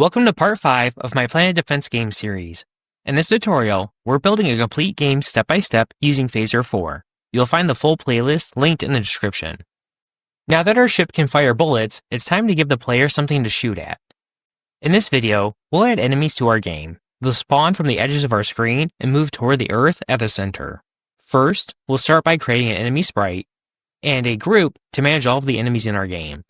Welcome to part 5 of my Planet Defense game series. In this tutorial, we're building a complete game step-by-step using Phaser 4. You'll find the full playlist linked in the description. Now that our ship can fire bullets, it's time to give the player something to shoot at. In this video, we'll add enemies to our game. They'll spawn from the edges of our screen and move toward the Earth at the center. First, we'll start by creating an enemy sprite and a group to manage all of the enemies in our game.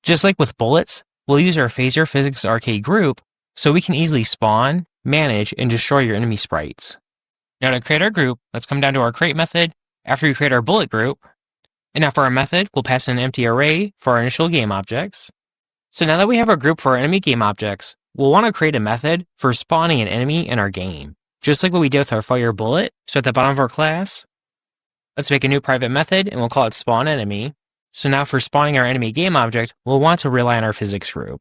Just like with bullets, we'll use our Phaser Physics Arcade group so we can easily spawn, manage, and destroy your enemy sprites. Now to create our group, let's come down to our create method after we create our bullet group. And now for our method, we'll pass in an empty array for our initial game objects. So now that we have our group for our enemy game objects, we'll want to create a method for spawning an enemy in our game, just like what we did with our fire bullet. So at the bottom of our class, let's make a new private method and we'll call it spawn enemy. So now for spawning our enemy game object, we'll want to rely on our physics group.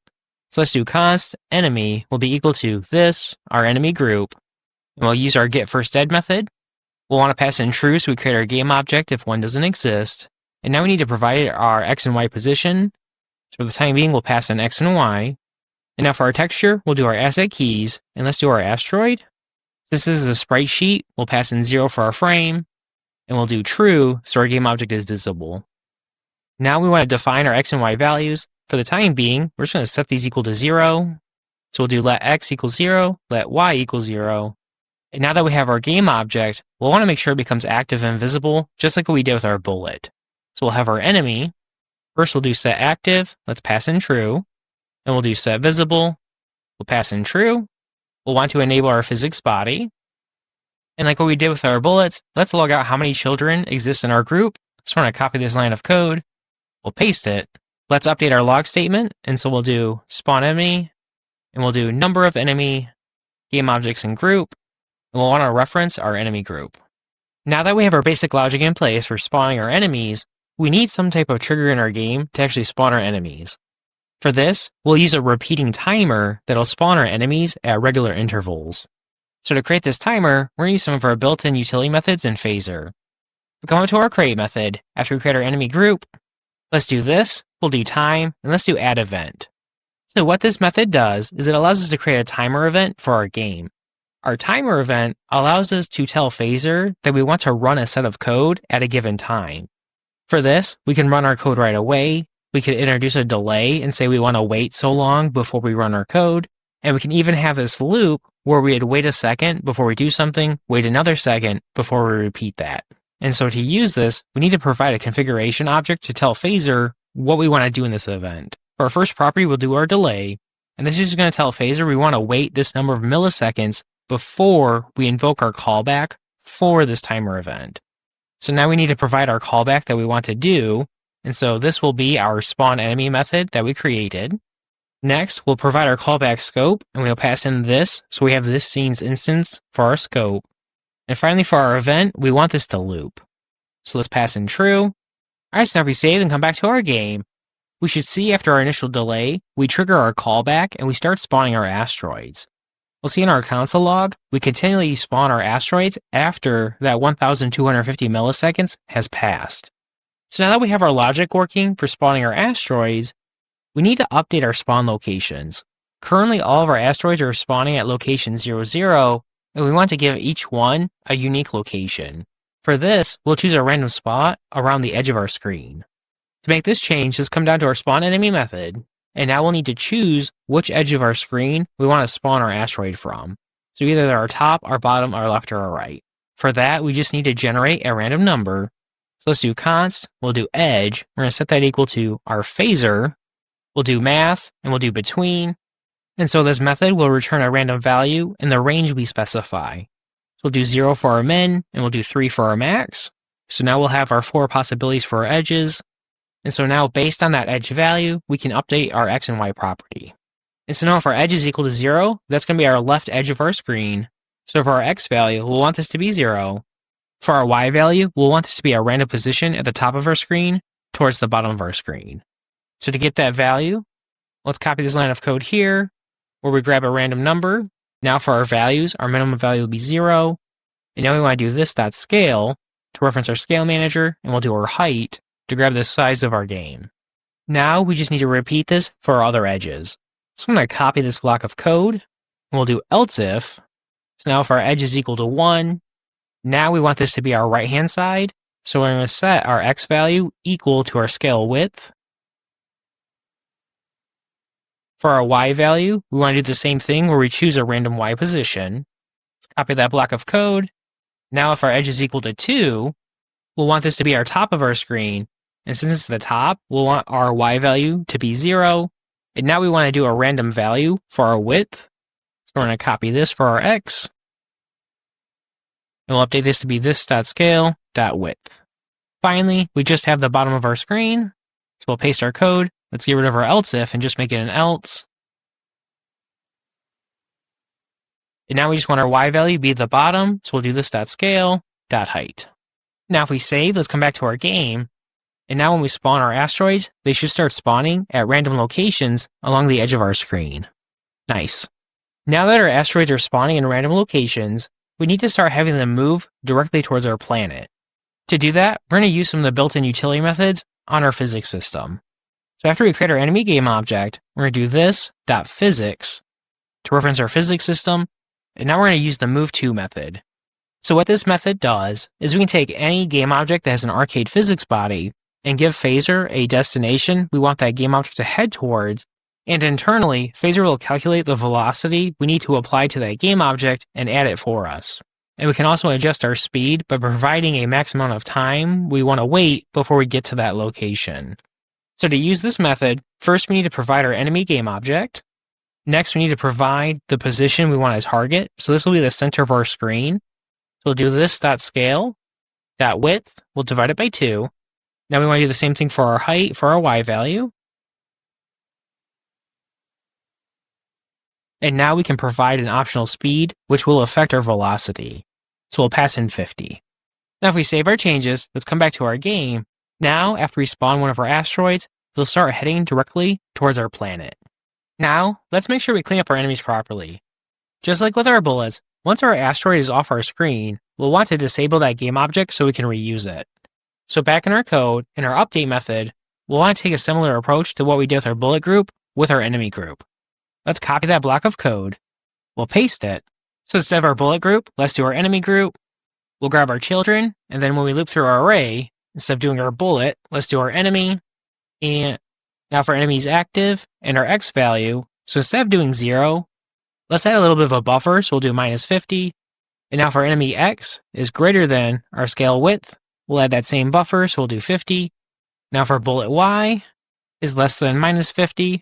So let's do const enemy will be equal to this, our enemy group, and we'll use our getFirstDead method. We'll want to pass in true so we create our game object if one doesn't exist. And now we need to provide our X and Y position. So for the time being, we'll pass in X and Y. And now for our texture, we'll do our asset keys, and let's do our asteroid. Since this is a sprite sheet, we'll pass in 0 for our frame, and we'll do true so our game object is visible. Now we want to define our X and Y values. For the time being, we're just going to set these equal to 0. So we'll do let X equal 0, let Y equal 0. And now that we have our game object, we'll want to make sure it becomes active and visible, just like what we did with our bullet. So we'll have our enemy. First we'll do set active, let's pass in true. And we'll do set visible, we'll pass in true. We'll want to enable our physics body. And like what we did with our bullets, let's log out how many children exist in our group. So we're going to copy this line of code. We'll paste it. Let's update our log statement. And so we'll do spawn enemy, and we'll do number of enemy, game objects and group, and we'll want to reference our enemy group. Now that we have our basic logic in place for spawning our enemies, we need some type of trigger in our game to actually spawn our enemies. For this, we'll use a repeating timer that'll spawn our enemies at regular intervals. So to create this timer, we're going to use some of our built-in utility methods in Phaser. We'll come up to our create method after we create our enemy group. Let's do this, we'll do time, and let's do add event. So what this method does is it allows us to create a timer event for our game. Our timer event allows us to tell Phaser that we want to run a set of code at a given time. For this, we can run our code right away, we could introduce a delay and say we want to wait so long before we run our code, and we can even have this loop where we'd wait a second before we do something, wait another second before we repeat that. And so to use this, we need to provide a configuration object to tell Phaser what we want to do in this event. For our first property, we'll do our delay, and this is just going to tell Phaser we want to wait this number of milliseconds before we invoke our callback for this timer event. So now we need to provide our callback that we want to do, and so this will be our spawn enemy method that we created. Next, we'll provide our callback scope, and we'll pass in this, so we have this scene's instance for our scope. And finally, for our event, we want this to loop. So let's pass in true. Alright, so now if we save and come back to our game, we should see after our initial delay, we trigger our callback and we start spawning our asteroids. We'll see in our console log, we continually spawn our asteroids after that 1250 milliseconds has passed. So now that we have our logic working for spawning our asteroids, we need to update our spawn locations. Currently, all of our asteroids are spawning at location 00, and we want to give each one a unique location. For this, we'll choose a random spot around the edge of our screen. To make this change, just come down to our spawn enemy method, and now we'll need to choose which edge of our screen we want to spawn our asteroid from. So either our top, our bottom, our left, or our right. For that, we just need to generate a random number. So let's do const, we'll do edge, we're going to set that equal to our Phaser, we'll do math, and we'll do between. And so this method will return a random value in the range we specify. So we'll do 0 for our min, and we'll do 3 for our max. So now we'll have our 4 possibilities for our edges. And so now based on that edge value, we can update our X and Y property. And so now if our edge is equal to 0, that's going to be our left edge of our screen. So for our X value, we'll want this to be 0. For our Y value, we'll want this to be a random position at the top of our screen towards the bottom of our screen. So to get that value, let's copy this line of code here, where we grab a random number. Now for our values, our minimum value will be 0. And now we want to do this.scale to reference our scale manager, and we'll do our height to grab the size of our game. Now we just need to repeat this for our other edges. So I'm going to copy this block of code, and we'll do else if. So now if our edge is equal to 1, now we want this to be our right-hand side. So we're going to set our x value equal to our scale width. For our y value, we want to do the same thing where we choose a random y position. Let's copy that block of code. Now if our edge is equal to 2, we'll want this to be our top of our screen. And since it's the top, we'll want our y value to be 0. And now we want to do a random value for our width. So we're going to copy this for our x. And we'll update this to be this.scale.width. Finally, we just have the bottom of our screen. So we'll paste our code. Let's get rid of our else if and just make it an else. And now we just want our y value to be the bottom. So we'll do this.scale.height. Now if we save, let's come back to our game. And now when we spawn our asteroids, they should start spawning at random locations along the edge of our screen. Nice. Now that our asteroids are spawning in random locations, we need to start having them move directly towards our planet. To do that, we're going to use some of the built-in utility methods on our physics system. So after we create our enemy game object, we're going to do this.physics to reference our physics system, and now we're going to use the move_to method. So what this method does is we can take any game object that has an arcade physics body and give Phaser a destination we want that game object to head towards, and internally, Phaser will calculate the velocity we need to apply to that game object and add it for us. And we can also adjust our speed by providing a max amount of time we want to wait before we get to that location. So to use this method, first we need to provide our enemy game object. Next, we need to provide the position we want to target. So this will be the center of our screen. So we'll do this.scale.width. We'll divide it by 2. Now we want to do the same thing for our height, for our y value. And now we can provide an optional speed, which will affect our velocity. So we'll pass in 50. Now if we save our changes, let's come back to our game. Now, after we spawn one of our asteroids, they'll start heading directly towards our planet. Now, let's make sure we clean up our enemies properly. Just like with our bullets, once our asteroid is off our screen, we'll want to disable that game object so we can reuse it. So back in our code, in our update method, we'll want to take a similar approach to what we did with our bullet group with our enemy group. Let's copy that block of code. We'll paste it. So instead of our bullet group, let's do our enemy group. We'll grab our children, and then when we loop through our array, instead of doing our bullet, let's do our enemy. And now for enemies active and our x value, so instead of doing 0, let's add a little bit of a buffer, so we'll do -50. And now for enemy x is greater than our scale width, we'll add that same buffer, so we'll do 50. Now for bullet y is less than -50,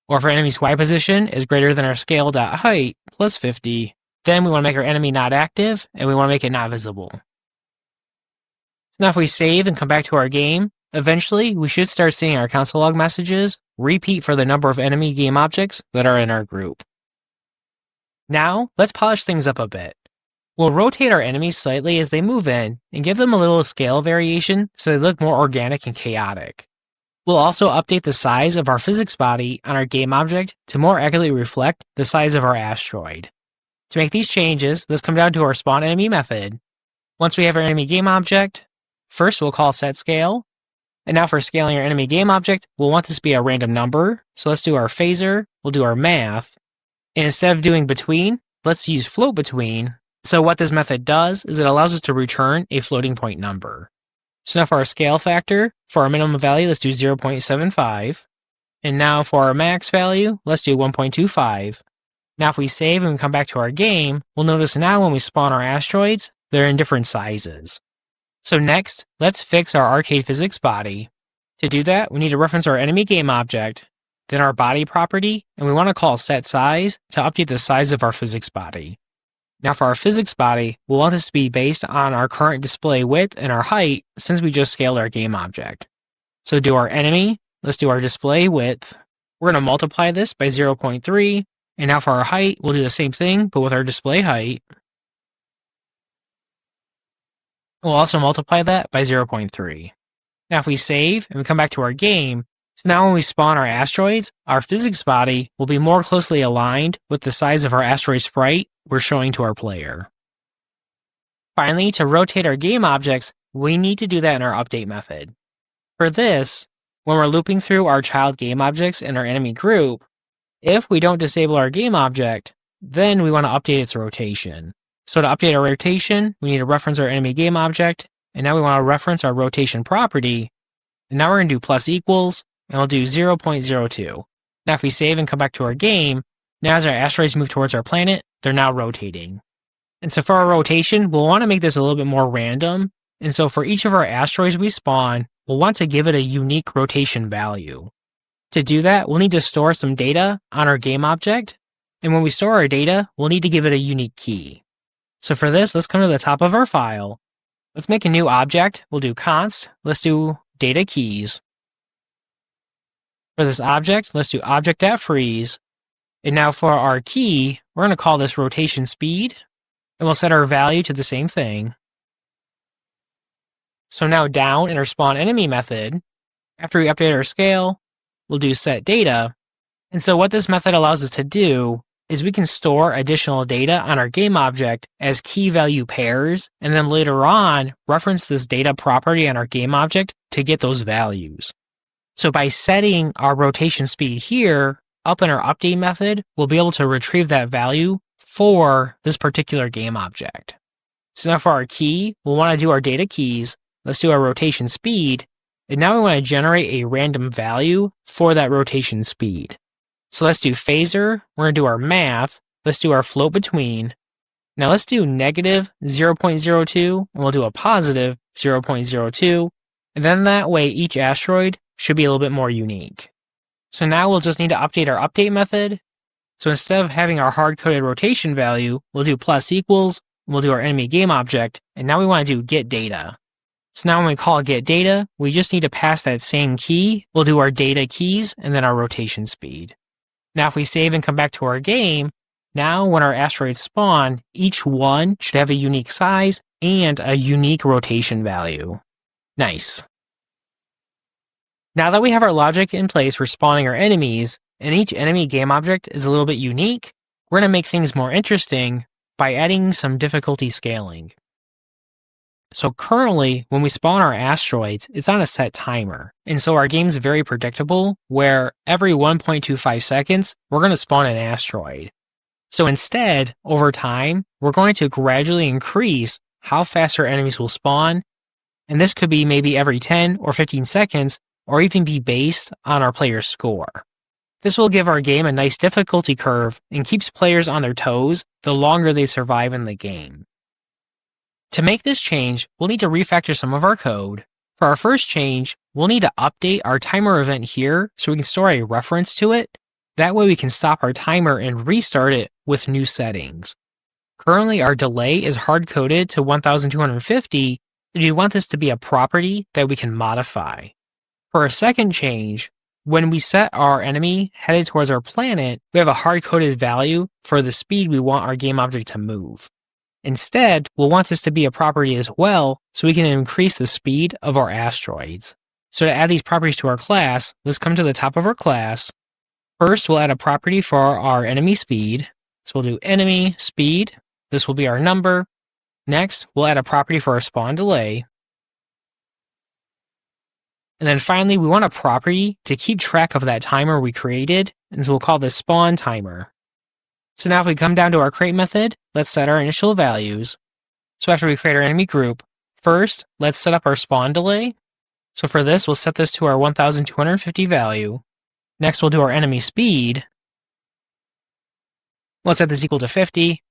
or for enemy's y position is greater than our scale.height plus 50, then we want to make our enemy not active, and we want to make it not visible. So now if we save and come back to our game, eventually we should start seeing our console log messages repeat for the number of enemy game objects that are in our group. Now, let's polish things up a bit. We'll rotate our enemies slightly as they move in and give them a little scale variation so they look more organic and chaotic. We'll also update the size of our physics body on our game object to more accurately reflect the size of our asteroid. To make these changes, let's come down to our spawn enemy method. Once we have our enemy game object, first we'll call setScale. And now for scaling our enemy game object, we'll want this to be a random number. So let's do our Phaser, we'll do our math. And instead of doing between, let's use float between. So what this method does is it allows us to return a floating point number. So now for our scale factor, for our minimum value, let's do 0.75. And now for our max value, let's do 1.25. Now if we save and we come back to our game, we'll notice now when we spawn our asteroids, they're in different sizes. So next, let's fix our arcade physics body. To do that, we need to reference our enemy game object, then our body property, and we want to call setSize to update the size of our physics body. Now for our physics body, we'll want this to be based on our current display width and our height since we just scaled our game object. So do our enemy, let's do our display width. We're going to multiply this by 0.3, and now for our height, we'll do the same thing, but with our display height. We'll also multiply that by 0.3. Now if we save and we come back to our game, so now when we spawn our asteroids, our physics body will be more closely aligned with the size of our asteroid sprite we're showing to our player. Finally, to rotate our game objects, we need to do that in our update method. For this, when we're looping through our child game objects in our enemy group, If we don't disable our game object, then we want to update its rotation. So to update our rotation, we need to reference our enemy game object, and now we want to reference our rotation property, and now we're going to do plus equals, and we'll do 0.02. Now if we save and come back to our game, now as our asteroids move towards our planet, they're now rotating. And so for our rotation, we'll want to make this a little bit more random, and so for each of our asteroids we spawn, we'll want to give it a unique rotation value. To do that, we'll need to store some data on our game object, and when we store our data, we'll need to give it a unique key. So for this, let's come to the top of our file. Let's make a new object. We'll do const. Let's do data keys. For this object, let's do object.freeze. And now for our key, we're going to call this rotation speed, and we'll set our value to the same thing. So now down in our spawn enemy method, after we update our scale, we'll do set data. And so what this method allows us to do is we can store additional data on our game object as key value pairs, and then later on reference this data property on our game object to get those values. So by setting our rotation speed here up in our update method, we'll be able to retrieve that value for this particular game object. So now for our key, we'll want to do our data keys. Let's do our rotation speed, and now we want to generate a random value for that rotation speed. So let's do phaser, we're going to do our math, let's do our float between. Now let's do negative 0.02, and we'll do a positive 0.02, and then that way each asteroid should be a little bit more unique. So now we'll just need to update our update method. So instead of having our hard-coded rotation value, we'll do plus equals, and we'll do our enemy game object, and now we want to do get data. So now when we call get data, we just need to pass that same key. We'll do our data keys and then our rotation speed. Now if we save and come back to our game, now when our asteroids spawn, each one should have a unique size and a unique rotation value. Nice. Now that we have our logic in place for spawning our enemies, and each enemy game object is a little bit unique, we're going to make things more interesting by adding some difficulty scaling. So currently, when we spawn our asteroids, it's on a set timer. And so our game's very predictable, where every 1.25 seconds, we're going to spawn an asteroid. So instead, over time, we're going to gradually increase how fast our enemies will spawn. And this could be maybe every 10 or 15 seconds, or even be based on our player's score. This will give our game a nice difficulty curve and keeps players on their toes the longer they survive in the game. To make this change, we'll need to refactor some of our code. For our first change, we'll need to update our timer event here so we can store a reference to it. That way we can stop our timer and restart it with new settings. Currently our delay is hard-coded to 1250, and we want this to be a property that we can modify. For our second change, when we set our enemy headed towards our planet, we have a hard-coded value for the speed we want our game object to move. Instead, we'll want this to be a property as well, so we can increase the speed of our asteroids. So to add these properties to our class, let's come to the top of our class. First, we'll add a property for our enemy speed. So we'll do enemy speed. This will be our number. Next, we'll add a property for our spawn delay. And then finally, we want a property to keep track of that timer we created, and so we'll call this spawn timer. So now if we come down to our create method, let's set our initial values. So after we create our enemy group, first, let's set up our spawn delay. So for this, we'll set this to our 1250 value. Next, we'll do our enemy speed. We'll set this equal to 50.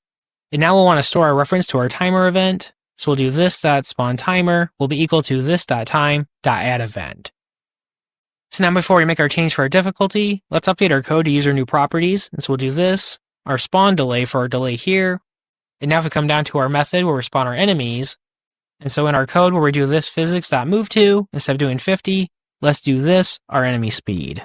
And now we'll want to store our reference to our timer event. So we'll do this.spawnTimer will be equal to this.time.addEvent. So now before we make our change for our difficulty, let's update our code to use our new properties. And so we'll do this, our spawn delay for our delay here. And now if we come down to our method where we spawn our enemies, and so in our code where we do this physics.moveTo, instead of doing 50, let's do this, our enemy speed.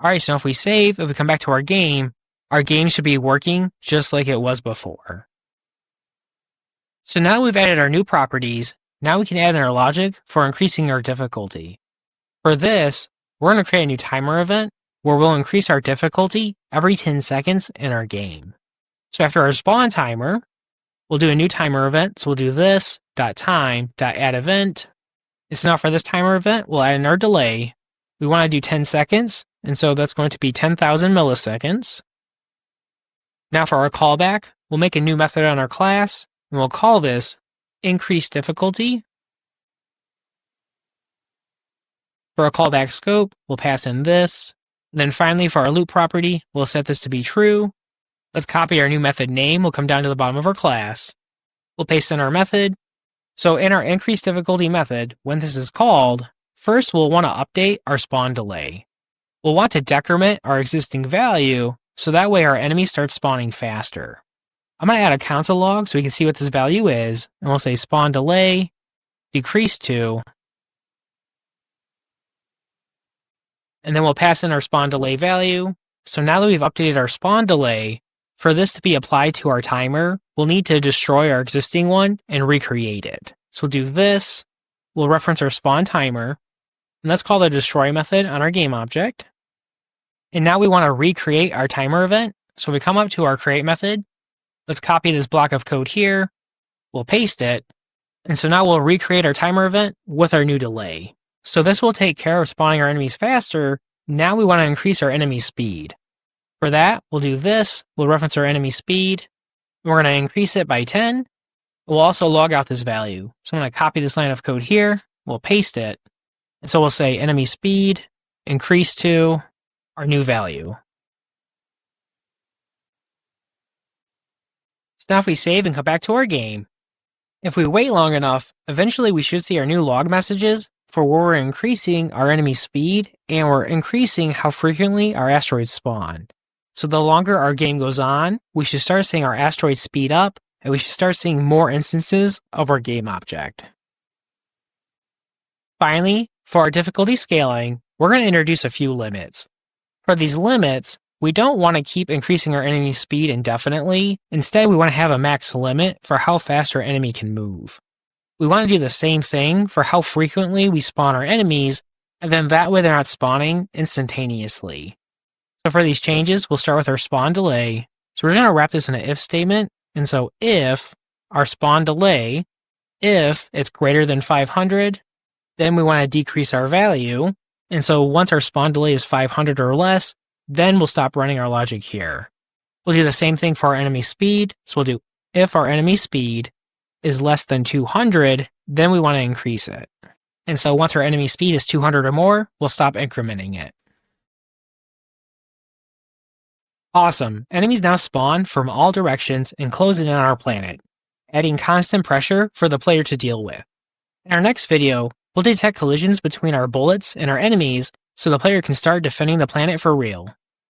Alright, so now if we save, if we come back to our game should be working just like it was before. So now we've added our new properties, now we can add in our logic for increasing our difficulty. For this, we're going to create a new timer event where we'll increase our difficulty every 10 seconds in our game. So after our spawn timer, we'll do a new timer event. So we'll do this.time.addEvent. So now for this timer event, we'll add in our delay. we want to do 10 seconds, and so that's going to be 10,000 milliseconds. Now for our callback, we'll make a new method on our class, and we'll call this increase difficulty. For our callback scope, we'll pass in this. And then finally, for our loop property, we'll set this to be true. Let's copy our new method name. We'll come down to the bottom of our class. We'll paste in our method. So in our increase difficulty method, when this is called, first we'll want to update our spawn delay. We'll want to decrement our existing value, so that way our enemies start spawning faster. I'm going to add a console log so we can see what this value is, and we'll say spawn delay decrease to, and then we'll pass in our spawn delay value. So now that we've updated our spawn delay, for this to be applied to our timer, we'll need to destroy our existing one and recreate it. So we'll do this, we'll reference our spawn timer, and let's call the destroy method on our game object. And now we want to recreate our timer event. So we come up to our create method, let's copy this block of code here, we'll paste it, and so now we'll recreate our timer event with our new delay. So this will take care of spawning our enemies faster. Now we want to increase our enemy speed. For that, we'll do this, we'll reference our enemy speed, and we're going to increase it by 10. We'll also log out this value. So I'm going to copy this line of code here, we'll paste it, and so we'll say enemy speed increase to our new value. So now if we save and come back to our game, if we wait long enough, eventually we should see our new log messages for where we're increasing our enemy speed and we're increasing how frequently our asteroids spawn. So the longer our game goes on, we should start seeing our asteroids speed up and we should start seeing more instances of our game object. Finally, for our difficulty scaling, we're going to introduce a few limits. For these limits, we don't want to keep increasing our enemy speed indefinitely. Instead, we want to have a max limit for how fast our enemy can move. We want to do the same thing for how frequently we spawn our enemies, and then that way they're not spawning instantaneously. So for these changes, we'll start with our spawn delay. So we're going to wrap this in an if statement. And so if our spawn delay, if it's greater than 500, then we want to decrease our value. And so once our spawn delay is 500 or less, then we'll stop running our logic here. We'll do the same thing for our enemy speed. So we'll do if our enemy speed is less than 200, then we want to increase it. And so once our enemy speed is 200 or more, we'll stop incrementing it. Awesome. Enemies now spawn from all directions and close in on our planet, adding constant pressure for the player to deal with. In our next video, we'll detect collisions between our bullets and our enemies so the player can start defending the planet for real.